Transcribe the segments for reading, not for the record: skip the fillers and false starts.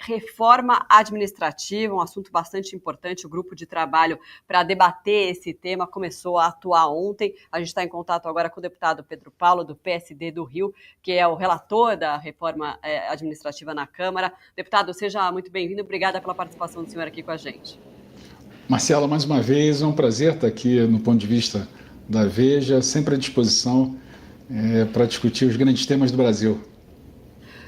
reforma administrativa, um assunto bastante importante. O grupo de trabalho para debater esse tema começou a atuar ontem. A gente está em contato agora com o deputado Pedro Paulo, do PSD do Rio, que é o relator da reforma administrativa na Câmara. Deputado, seja muito bem-vindo. Obrigada pela participação do senhor aqui com a gente. Marcela, mais uma vez, é um prazer estar aqui no ponto de vista da Veja, sempre à disposição para discutir os grandes temas do Brasil.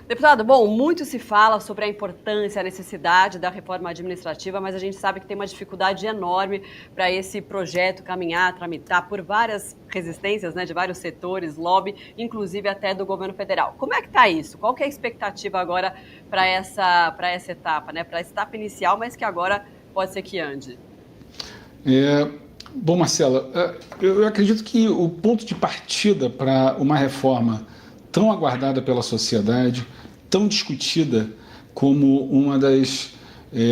Deputado, bom, muito se fala sobre a importância, a necessidade da reforma administrativa, mas a gente sabe que tem uma dificuldade enorme para esse projeto caminhar, tramitar por várias resistências, né, de vários setores, lobby, inclusive até do governo federal. Como é que está isso? Qual que é a expectativa agora para essa etapa, né, para essa etapa inicial, mas que agora pode ser que ande? Bom, Marcela, eu acredito que o ponto de partida para uma reforma tão aguardada pela sociedade, tão discutida como uma das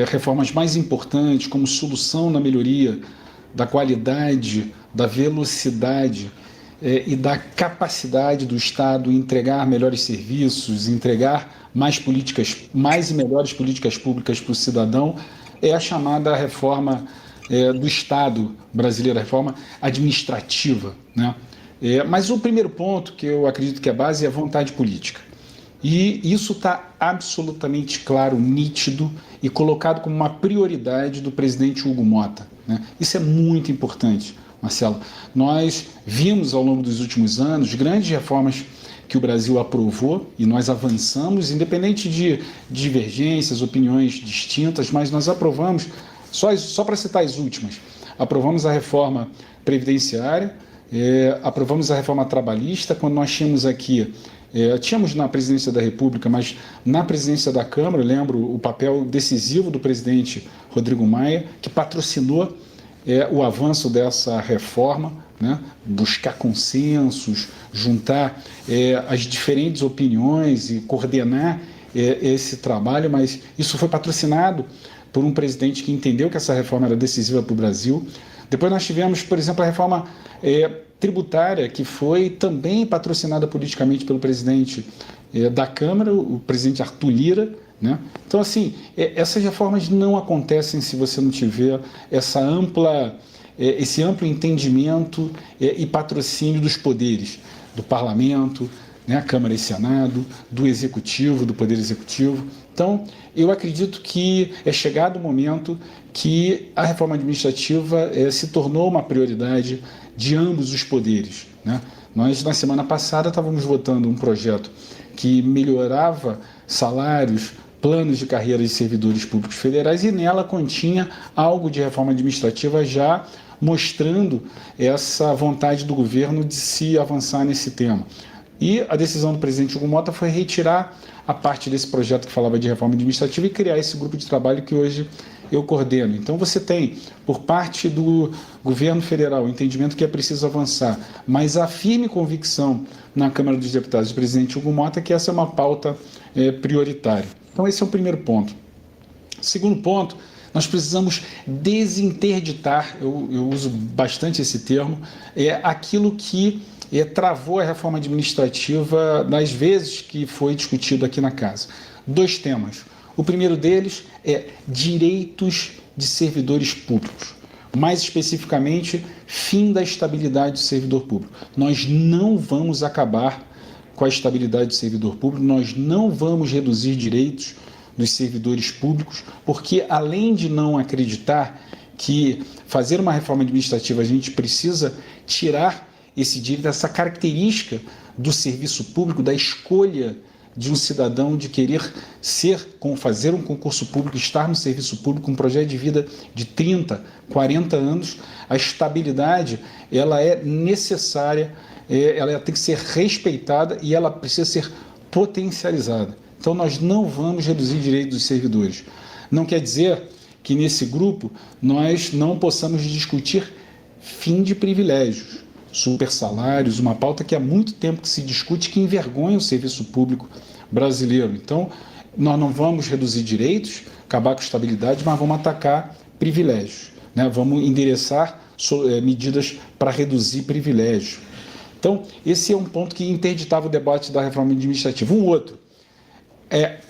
reformas mais importantes, como solução na melhoria da qualidade, da velocidade e da capacidade do Estado entregar melhores serviços, entregar mais e melhores políticas públicas para o cidadão, é a chamada reforma do Estado brasileiro, a reforma administrativa, né? Mas o primeiro ponto, que eu acredito que é a base, é a vontade política. E isso está absolutamente claro, nítido e colocado como uma prioridade do presidente Hugo Motta, né? Isso é muito importante, Marcelo. Nós vimos ao longo dos últimos anos grandes reformas que o Brasil aprovou e nós avançamos, independente de divergências, opiniões distintas, mas nós aprovamos, só para citar as últimas, aprovamos a reforma previdenciária, aprovamos a reforma trabalhista, quando nós tínhamos aqui, tínhamos na presidência da República, mas na presidência da Câmara, eu lembro o papel decisivo do presidente Rodrigo Maia, que patrocinou o avanço dessa reforma, né? Buscar consensos, juntar as diferentes opiniões e coordenar esse trabalho, mas isso foi patrocinado por um presidente que entendeu que essa reforma era decisiva para o Brasil. Depois nós tivemos, por exemplo, a reforma tributária, que foi também patrocinada politicamente pelo presidente da Câmara, o presidente Arthur Lira, né? Então, assim, essas reformas não acontecem se você não tiver esse amplo entendimento e patrocínio dos poderes, do Parlamento, né, Câmara e Senado, do Executivo, do Poder Executivo. Então, eu acredito que é chegado o momento que a reforma administrativa se tornou uma prioridade de ambos os poderes, né? Nós, na semana passada, estávamos votando um projeto que melhorava salários, planos de carreira de servidores públicos federais, e nela continha algo de reforma administrativa já mostrando essa vontade do governo de se avançar nesse tema. E a decisão do presidente Hugo Motta foi retirar a parte desse projeto que falava de reforma administrativa e criar esse grupo de trabalho que hoje eu coordeno. Então você tem, por parte do governo federal, o entendimento que é preciso avançar, mas a firme convicção na Câmara dos Deputados do presidente Hugo Motta que essa é uma pauta prioritária. Então esse é o primeiro ponto. Segundo ponto, nós precisamos desinterditar, eu uso bastante esse termo, aquilo que travou a reforma administrativa nas vezes que foi discutido aqui na casa. 2 temas. O primeiro deles é direitos de servidores públicos. Mais especificamente, fim da estabilidade do servidor público. Nós não vamos acabar com a estabilidade do servidor público, nós não vamos reduzir direitos dos servidores públicos, porque além de não acreditar que fazer uma reforma administrativa a gente precisa tirar esse direito, essa característica do serviço público, da escolha de um cidadão de querer fazer um concurso público, estar no serviço público, um projeto de vida de 30, 40 anos, a estabilidade ela é necessária, ela tem que ser respeitada e ela precisa ser potencializada. Então nós não vamos reduzir direitos dos servidores. Não quer dizer que nesse grupo nós não possamos discutir fim de privilégios, supersalários, uma pauta que há muito tempo que se discute, que envergonha o serviço público brasileiro. Então, nós não vamos reduzir direitos, acabar com a estabilidade, mas vamos atacar privilégios, né? Vamos endereçar medidas para reduzir privilégios. Então, esse é um ponto que interditava o debate da reforma administrativa. Um outro é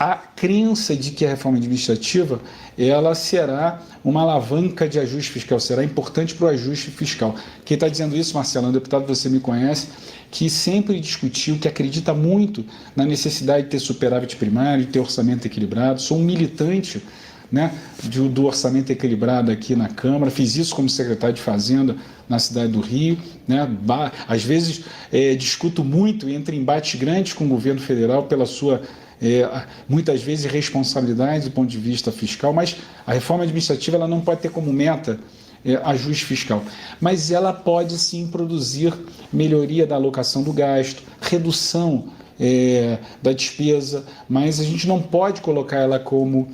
a crença de que a reforma administrativa ela será uma alavanca de ajuste fiscal, será importante para o ajuste fiscal. Quem está dizendo isso, Marcelo, é um deputado que você me conhece, que sempre discutiu, que acredita muito na necessidade de ter superávit primário, de ter orçamento equilibrado. Sou um militante, né, do orçamento equilibrado aqui na Câmara, fiz isso como secretário de Fazenda na cidade do Rio, né, às vezes discuto muito, entre embates grandes com o governo federal pela sua, muitas vezes, irresponsabilidade do ponto de vista fiscal, mas a reforma administrativa ela não pode ter como meta ajuste fiscal, mas ela pode sim produzir melhoria da alocação do gasto, redução da despesa, mas a gente não pode colocar ela como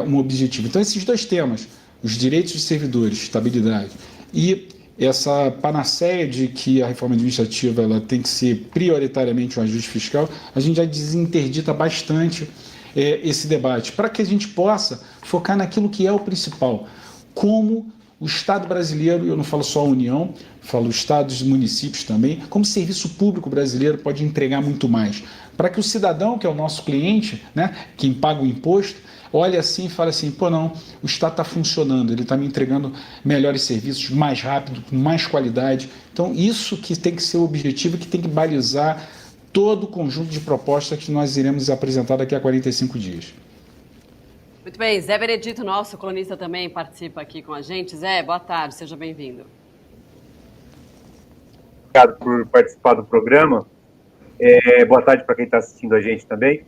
um objetivo. Então, esses dois temas, os direitos dos servidores, estabilidade, e essa panaceia de que a reforma administrativa ela tem que ser prioritariamente um ajuste fiscal, a gente já desinterdita bastante esse debate, para que a gente possa focar naquilo que é o principal, como o Estado brasileiro, eu não falo só a União, falo estados e municípios também, como o serviço público brasileiro pode entregar muito mais. Para que o cidadão, que é o nosso cliente, né, quem paga o imposto, olhe assim e fale assim, pô, não, o Estado está funcionando, ele está me entregando melhores serviços, mais rápido, com mais qualidade. Então, isso que tem que ser o objetivo, que tem que balizar todo o conjunto de propostas que nós iremos apresentar daqui a 45 dias. Muito bem, Zé Benedito, nosso colunista, também participa aqui com a gente. Zé, boa tarde, seja bem-vindo. Obrigado por participar do programa. Boa tarde para quem está assistindo a gente também.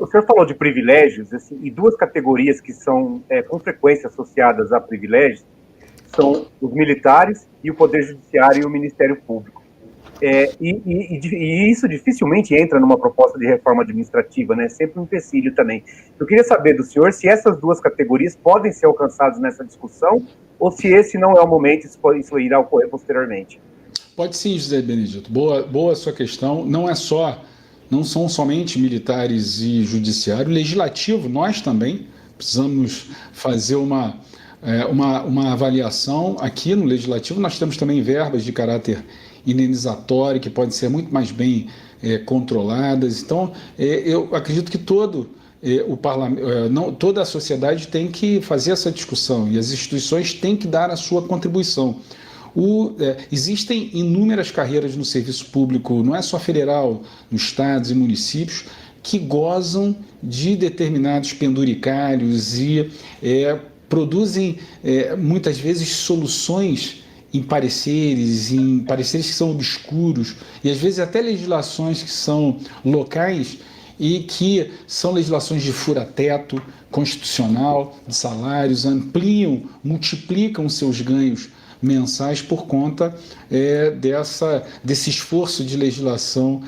O senhor falou de privilégios, assim, e duas categorias que são com frequência associadas a privilégios são os militares e o Poder Judiciário e o Ministério Público. E isso dificilmente entra numa proposta de reforma administrativa, né? Sempre um empecilho também. Eu queria saber do senhor se essas duas categorias podem ser alcançadas nessa discussão ou se esse não é o momento, isso irá ocorrer posteriormente. Pode sim, José Benedito. Boa a sua questão. Não são somente militares e judiciário, legislativo, nós também precisamos fazer uma avaliação aqui no legislativo. Nós temos também verbas de caráter indenizatório que podem ser muito mais bem controladas. Então, eu acredito que toda a sociedade tem que fazer essa discussão e as instituições têm que dar a sua contribuição. Existem inúmeras carreiras no serviço público, não é só federal, nos estados e municípios, que gozam de determinados penduricários e produzem, muitas vezes, soluções em pareceres que são obscuros, e às vezes até legislações que são locais e que são legislações de fura-teto constitucional, de salários, multiplicam seus ganhos mensais por conta desse esforço de legislação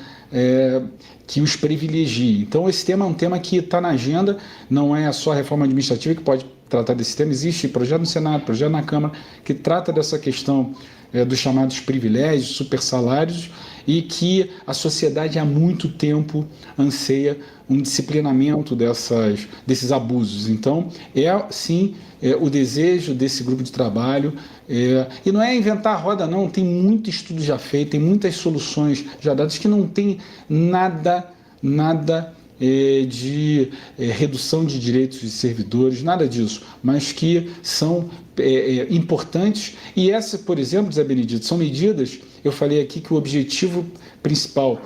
que os privilegia. Então, esse tema é um tema que está na agenda, não é só a reforma administrativa que pode tratar desse tema, existe projeto no Senado, projeto na Câmara, que trata dessa questão dos chamados privilégios, supersalários, e que a sociedade há muito tempo anseia um disciplinamento desses abusos. Então, sim, o desejo desse grupo de trabalho, e não é inventar a roda não, tem muito estudo já feito, tem muitas soluções já dadas que não tem nada de redução de direitos de servidores, nada disso, mas que são importantes. E essa, por exemplo, Zé Benedito, são medidas, eu falei aqui que o objetivo principal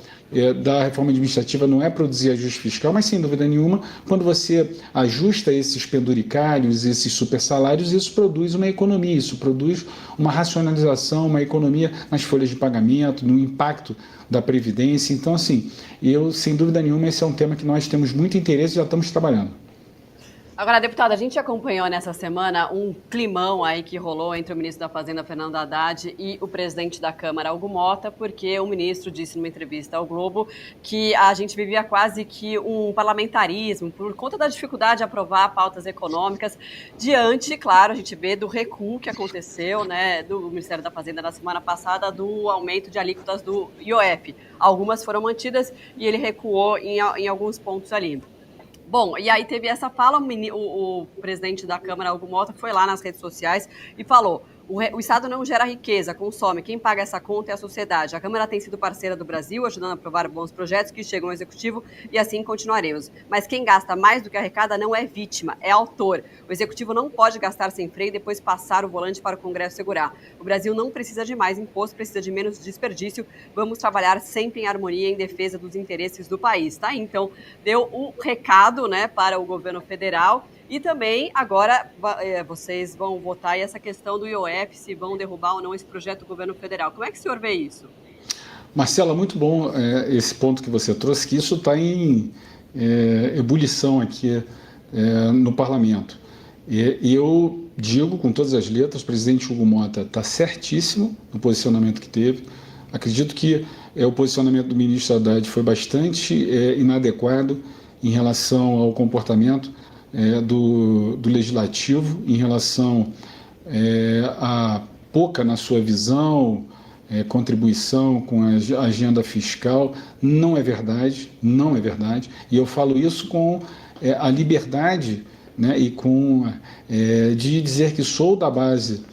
da reforma administrativa não é produzir ajuste fiscal, mas sem dúvida nenhuma, quando você ajusta esses penduricários, esses supersalários, isso produz uma economia, isso produz uma racionalização, uma economia nas folhas de pagamento, no impacto da Previdência. Então, assim, sem dúvida nenhuma, esse é um tema que nós temos muito interesse e já estamos trabalhando. Agora, deputada, a gente acompanhou nessa semana um climão aí que rolou entre o ministro da Fazenda, Fernando Haddad, e o presidente da Câmara, Hugo Mota, porque o ministro disse numa entrevista ao Globo que a gente vivia quase que um parlamentarismo por conta da dificuldade de aprovar pautas econômicas, diante, claro, a gente vê do recuo que aconteceu, né, do Ministério da Fazenda na semana passada, do aumento de alíquotas do IOF. Algumas foram mantidas e ele recuou em alguns pontos ali. Bom, e aí teve essa fala, o presidente da Câmara, Hugo Mota, foi lá nas redes sociais e falou: O Estado não gera riqueza, consome. Quem paga essa conta é a sociedade. A Câmara tem sido parceira do Brasil, ajudando a aprovar bons projetos que chegam ao Executivo e assim continuaremos. Mas quem gasta mais do que arrecada não é vítima, é autor. O Executivo não pode gastar sem freio e depois passar o volante para o Congresso segurar. O Brasil não precisa de mais imposto, precisa de menos desperdício. Vamos trabalhar sempre em harmonia em defesa dos interesses do país. Tá? Então, deu um recado, né, para o governo federal. E também, agora, vocês vão votar essa questão do IOF, se vão derrubar ou não esse projeto do governo federal. Como é que o senhor vê isso? Marcela, muito bom esse ponto que você trouxe, que isso está em ebulição aqui no parlamento. E eu digo com todas as letras, o presidente Hugo Mota está certíssimo no posicionamento que teve. Acredito que o posicionamento do ministro Haddad foi bastante inadequado em relação ao comportamento do legislativo, em relação a pouca na sua visão, contribuição com a agenda fiscal. Não é verdade, não é verdade. E eu falo isso com a liberdade, né, e de dizer que sou da base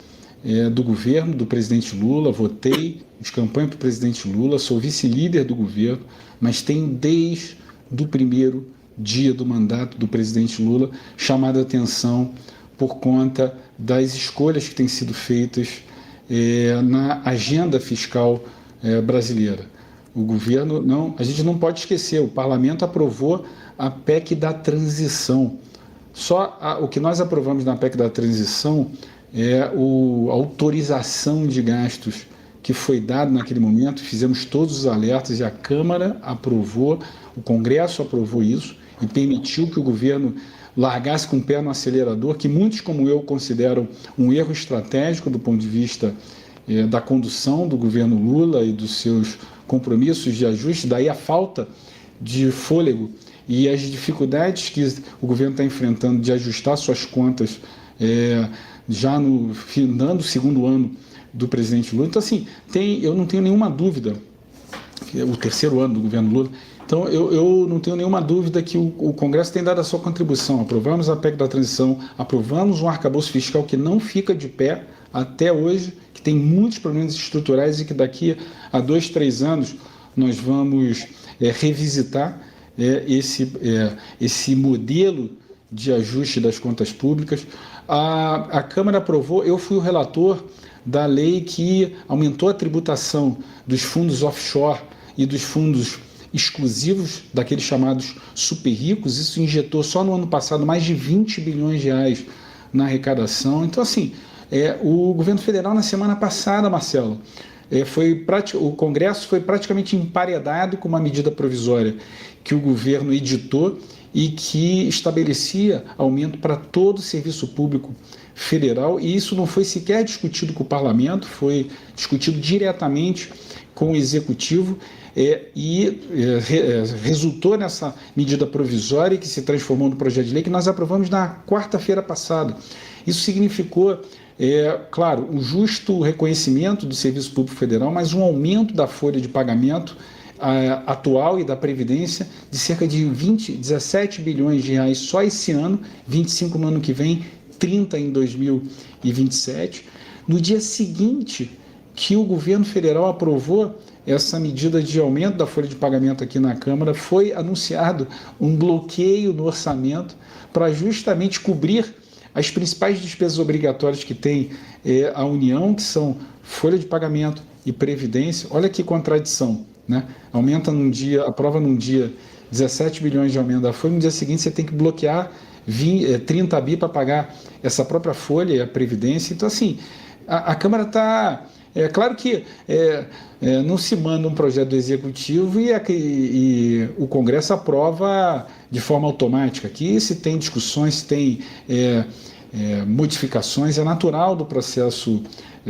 do governo, do presidente Lula, votei de campanha para o presidente Lula, sou vice-líder do governo, mas tenho desde o primeiro dia do mandato do presidente Lula chamado a atenção por conta das escolhas que têm sido feitas na agenda fiscal brasileira. O governo, a gente não pode esquecer, o parlamento aprovou a PEC da transição. O que nós aprovamos na PEC da transição é a autorização de gastos que foi dado naquele momento, fizemos todos os alertas e a Câmara aprovou, o Congresso aprovou isso e permitiu que o governo largasse com o pé no acelerador, que muitos como eu consideram um erro estratégico do ponto de vista da condução do governo Lula e dos seus compromissos de ajuste, daí a falta de fôlego e as dificuldades que o governo está enfrentando de ajustar suas contas já no final do segundo ano do presidente Lula. Então, assim, eu não tenho nenhuma dúvida, o terceiro ano do governo Lula, então eu não tenho nenhuma dúvida que o Congresso tem dado a sua contribuição. Aprovamos a PEC da transição, aprovamos um arcabouço fiscal que não fica de pé até hoje, que tem muitos problemas estruturais e que daqui a 2, 3 anos nós vamos revisitar esse modelo de ajuste das contas públicas. A Câmara aprovou, eu fui o relator da lei que aumentou a tributação dos fundos offshore e dos fundos exclusivos, daqueles chamados super ricos. Isso injetou só no ano passado mais de 20 bilhões de reais na arrecadação. Então, assim, o governo federal na semana passada, Marcelo, o Congresso foi praticamente emparedado com uma medida provisória que o governo editou e que estabelecia aumento para todo o serviço público federal, e isso não foi sequer discutido com o parlamento, foi discutido diretamente com o executivo resultou nessa medida provisória que se transformou no projeto de lei que nós aprovamos na quarta-feira passada. Isso significou, claro, um justo reconhecimento do serviço público federal, mas um aumento da folha de pagamento atual e da Previdência de cerca de 17 bilhões de reais só esse ano, 25 no ano que vem, 30 em 2027. No dia seguinte que o governo federal aprovou essa medida de aumento da folha de pagamento aqui na Câmara, foi anunciado um bloqueio no orçamento para justamente cobrir as principais despesas obrigatórias que tem a União, que são folha de pagamento e previdência. Olha que contradição, né? Aumenta num dia, aprova num dia 17 bilhões de aumento da folha, no dia seguinte você tem que bloquear 30 bi para pagar essa própria folha e a previdência. Então, assim, a Câmara está... claro que não se manda um projeto do Executivo e o Congresso aprova de forma automática. Aqui se tem discussões, se tem modificações, é natural do processo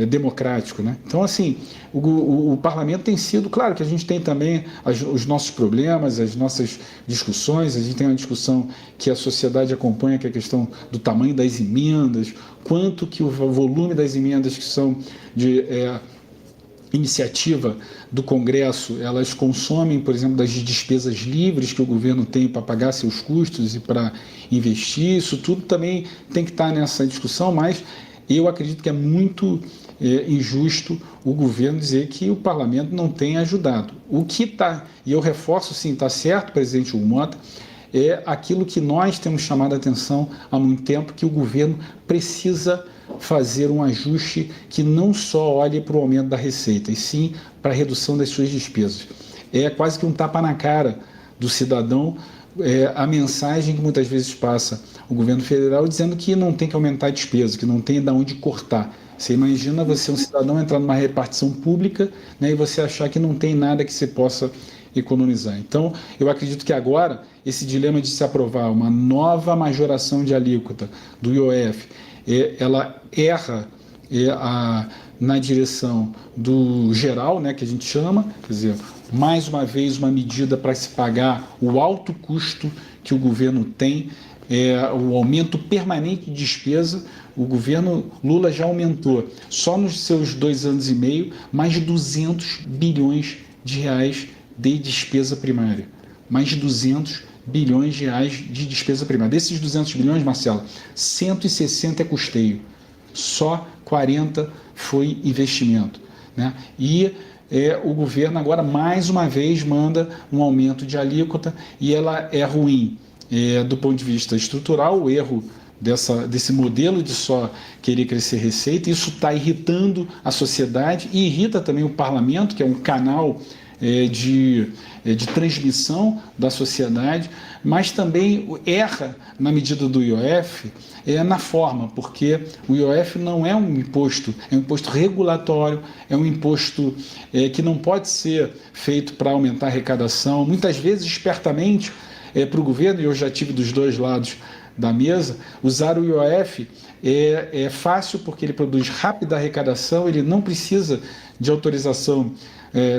democrático, né? Então, assim, o parlamento tem sido... Claro que a gente tem também os nossos problemas, as nossas discussões, a gente tem uma discussão que a sociedade acompanha, que é a questão do tamanho das emendas, quanto que o volume das emendas que são de iniciativa do Congresso, elas consomem, por exemplo, das despesas livres que o governo tem para pagar seus custos e para investir. Isso tudo também tem que estar nessa discussão, mas eu acredito que é muito injusto o governo dizer que o parlamento não tem ajudado. O que está, e eu reforço sim, está certo, presidente Hugo Mota, é aquilo que nós temos chamado a atenção há muito tempo, que o governo precisa fazer um ajuste que não só olhe para o aumento da receita, e sim para a redução das suas despesas. É quase que um tapa na cara do cidadão, a mensagem que muitas vezes passa o governo federal dizendo que não tem que aumentar a despesa, que não tem de onde cortar. Você imagina você, um cidadão, entrar numa repartição pública, né, e você achar que não tem nada que você possa economizar. Então, eu acredito que agora, esse dilema de se aprovar uma nova majoração de alíquota do IOF, ela erra na direção do geral, né, que a gente chama, quer dizer, mais uma vez uma medida para se pagar o alto custo que o governo tem, o aumento permanente de despesa. O governo Lula já aumentou, só nos seus 2 anos e meio, mais de 200 bilhões de reais de despesa primária. Mais de 200 bilhões de reais de despesa primária. Desses 200 bilhões, Marcelo, 160 é custeio, só 40 foi investimento, né? E o governo agora, mais uma vez, manda um aumento de alíquota, e ela é ruim do ponto de vista estrutural, o erro desse modelo de só querer crescer receita. Isso está irritando a sociedade e irrita também o parlamento, que é um canal de transmissão da sociedade, mas também erra na medida do IOF na forma, porque o IOF não é um imposto, é um imposto regulatório, é um imposto que não pode ser feito para aumentar a arrecadação. Muitas vezes, espertamente, para o governo, e eu já tive dos dois lados da mesa, usar o IOF é fácil porque ele produz rápida arrecadação, ele não precisa de autorização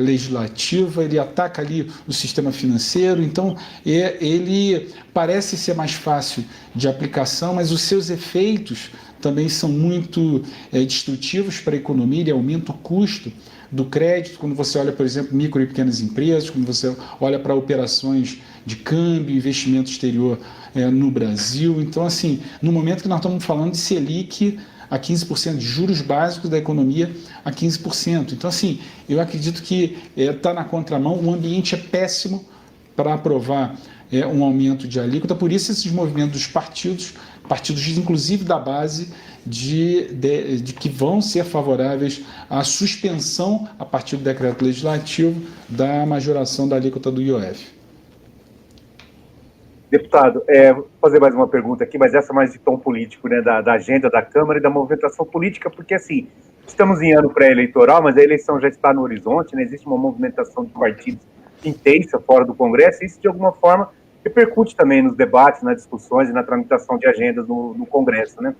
legislativa, ele ataca ali o sistema financeiro, então ele parece ser mais fácil de aplicação, mas os seus efeitos também são muito destrutivos para a economia. Ele aumenta o custo do crédito, quando você olha, por exemplo, micro e pequenas empresas, quando você olha para operações de câmbio, investimento exterior no Brasil. Então, assim, no momento que nós estamos falando de Selic a 15%, de juros básicos da economia a 15%. Então, assim, eu acredito que está na contramão, o ambiente é péssimo para aprovar um aumento de alíquota, por isso esses movimentos dos partidos inclusive da base, de que vão ser favoráveis à suspensão, a partir do decreto legislativo, da majoração da alíquota do IOF. Deputado, vou fazer mais uma pergunta aqui, mas essa mais de tom político, né, da agenda da Câmara e da movimentação política, porque, assim, estamos em ano pré-eleitoral, mas a eleição já está no horizonte, né, existe uma movimentação de partidos intensa fora do Congresso, e isso, de alguma forma, repercute também nos debates, nas discussões e na tramitação de agendas no Congresso, né?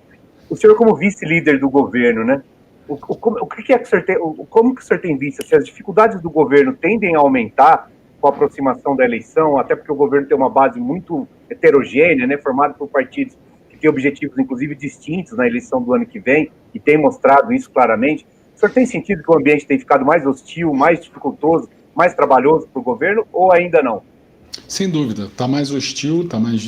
O senhor, como vice-líder do governo, né, como que o senhor tem visto? Se as dificuldades do governo tendem a aumentar com a aproximação da eleição, até porque o governo tem uma base muito heterogênea, né, formada por partidos que têm objetivos, inclusive, distintos na eleição do ano que vem, e tem mostrado isso claramente. O senhor tem sentido que o ambiente tem ficado mais hostil, mais dificultoso, mais trabalhoso para o governo, ou ainda não? Sem dúvida, está mais hostil, está mais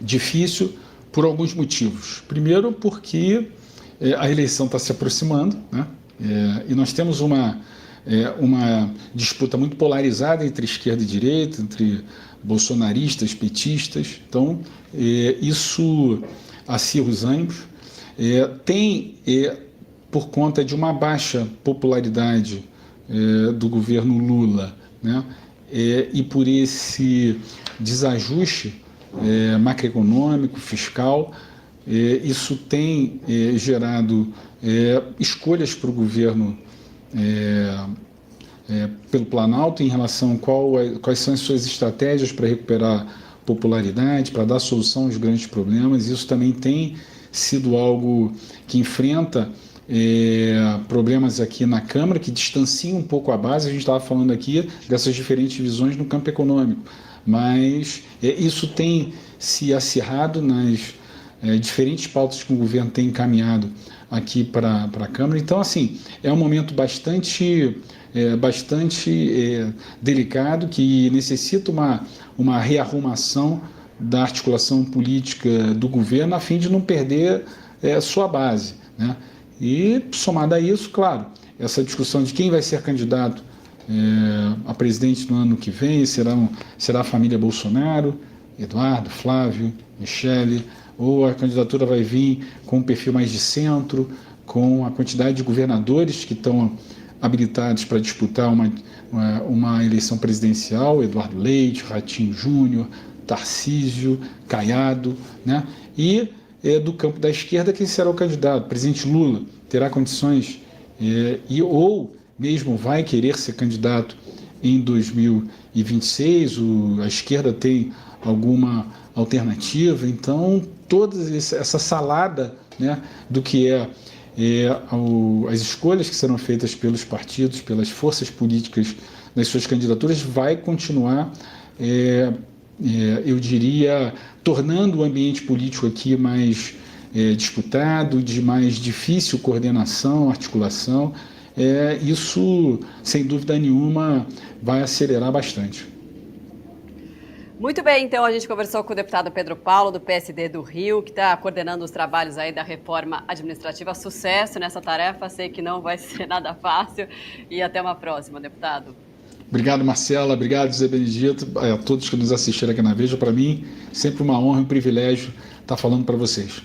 difícil por alguns motivos. Primeiro, porque a eleição está se aproximando, né? E nós temos uma disputa muito polarizada entre esquerda e direita, entre bolsonaristas, petistas. Então, isso acirra os ânimos. Por conta de uma baixa popularidade do governo Lula, né? E por esse desajuste macroeconômico, fiscal, isso tem gerado escolhas para o governo pelo Planalto em relação a quais são as suas estratégias para recuperar popularidade, para dar solução aos grandes problemas. Isso também tem sido algo que enfrenta problemas aqui na Câmara, que distanciam um pouco a base. A gente estava falando aqui dessas diferentes visões no campo econômico, mas isso tem se acirrado nas diferentes pautas que o governo tem encaminhado aqui para a Câmara. Então, assim, é um momento bastante delicado, que necessita uma rearrumação da articulação política do governo, a fim de não perder sua base, né? E, somado a isso, claro, essa discussão de quem vai ser candidato a presidente no ano que vem, será a família Bolsonaro, Eduardo, Flávio, Michele, ou a candidatura vai vir com um perfil mais de centro, com a quantidade de governadores que estão habilitados para disputar uma eleição presidencial, Eduardo Leite, Ratinho Júnior, Tarcísio, Caiado, né? E do campo da esquerda, quem será o candidato? O presidente Lula terá condições ou mesmo vai querer ser candidato em 2026? A esquerda tem alguma alternativa? Então, toda essa salada, né, do que as escolhas que serão feitas pelos partidos, pelas forças políticas nas suas candidaturas, vai continuar, eu diria, tornando o ambiente político aqui mais disputado, de mais difícil coordenação, articulação. Isso, sem dúvida nenhuma, vai acelerar bastante. Muito bem, então a gente conversou com o deputado Pedro Paulo, do PSD do Rio, que está coordenando os trabalhos aí da reforma administrativa. Sucesso nessa tarefa, sei que não vai ser nada fácil, e até uma próxima, deputado. Obrigado, Marcela, obrigado, Zé Benedito, a todos que nos assistiram aqui na Veja. Para mim, sempre uma honra e um privilégio estar falando para vocês.